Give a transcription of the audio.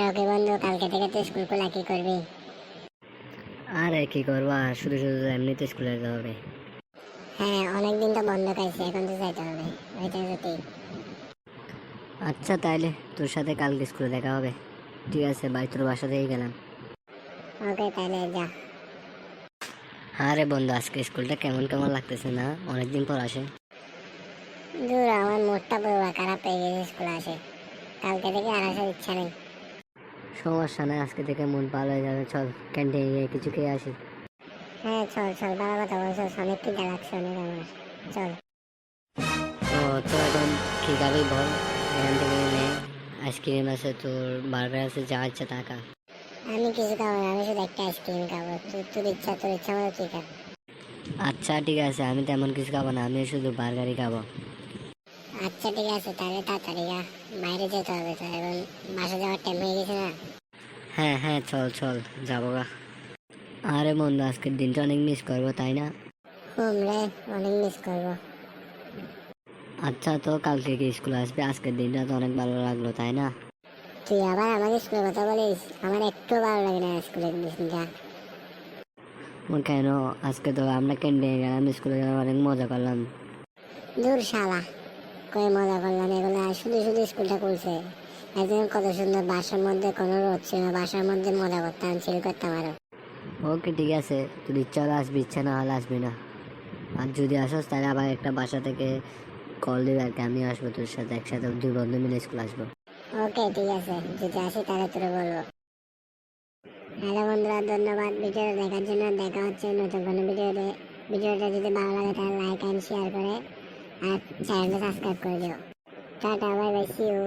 Rocky বন্ধু, কালকে থেকে তো স্কুল খোলা, কি করবি? আরে কি করবা, শুধু শুধু এমনিতে স্কুলে যেতে হবে। হ্যাঁ, অনেকদিন তো বন্ধ খাইছে, এখন তো যাইতে হবে। ওইটাই তো ঠিক। আচ্ছা তাইলে তোর সাথে কালকে স্কুলে দেখা হবে। ঠিক আছে ভাই, তোর বাসা থেকে গেলাম। ওকে, তাহলে যা। আরে বন্ধু, আজকে স্কুলটা কেমন কেমন লাগতেছে না, অনেকদিন পর আসে। দূর, আমার মুডটা পুরো খারাপ হয়ে গেছে স্কুল আসে। কালকে থেকে আর আসার ইচ্ছা নেই। সমস্যা নাই, আজকে থেকে মন ভালো হয়ে যাবে। চল ক্যান্টিনে গিয়ে কিছু খেয়ে আসি। হ্যাঁ, চল চল, ভালো কথা বলছো, অনেক খিদা লাগছে অনেক আমার। চল। তো তোর এখন কি খাবি বল, এখান থেকে নে। আইসক্রিম আছে, তোর বার্গার আছে, যা ইচ্ছা তা খা। আমি কিছু খাবো না, আমি শুধু একটা আইসক্রিম খাবো। তোর ইচ্ছা মতো তুই খা। আচ্ছা ঠিক আছে, আমি তেমন কিছু খাবো না, আমি শুধু বার্গারই খাবো। আচ্ছা ঠিক আছে, তাহলে তাড়াতাড়ি যা। বাইরে যেতে হবে তো, এখন বাসা যাওয়ার টাইম হয়ে গেছে না। হ্যাঁ হ্যাঁ, চল চল, যাবো গা। আরে বন্ধু, আজকের দিনটা অনেক মিস করবো তাই না? রে, অনেক মিস করবো। আচ্ছা, তো কালকে কি স্কুল আসবে? আজকের দিনটা তো অনেক ভালো লাগলো তাই না? তুই আবার আমাকে স্কুলের কথা বলিস? আমার একটু ভালো লাগে না স্কুলের দিনটা। কেন? আজকে তো আমরা ক্যান্টিনে গেলাম, স্কুলে গেলাম, অনেক মজা করলাম। দূর শালা, কই মজা করলাম এগুলো? শুধু শুধু স্কুলটা করছে। একদিন কত সুন্দর বাসার মধ্যে কোনো রোদ ছিল না, বাসার মধ্যে মজা করতাম, চিল করতাম আরো। ওকে ঠিক আছে, তোর ইচ্ছা হলে আসবি, ইচ্ছা না হলে আসবি না। আর যদি আসস তাহলে আবার একটা বাসা থেকে কল দিবি আর কি, আমি আসবো তোর সাথে, একসাথে দুই বন্ধু মিলে স্কুল আসবো। ওকে ঠিক আছে, যদি আসি তাহলে তোরে বলবো। হ্যালো বন্ধুরা, ধন্যবাদ ভিডিওটা দেখার জন্য। দেখা হচ্ছে নতুন কোনো ভিডিওতে। ভিডিওটা যদি ভালো লাগে তাহলে লাইক অ্যান্ড শেয়ার করে আর চ্যানেলটা সাবস্ক্রাইব করে দিও। Tata, bye bye, see you.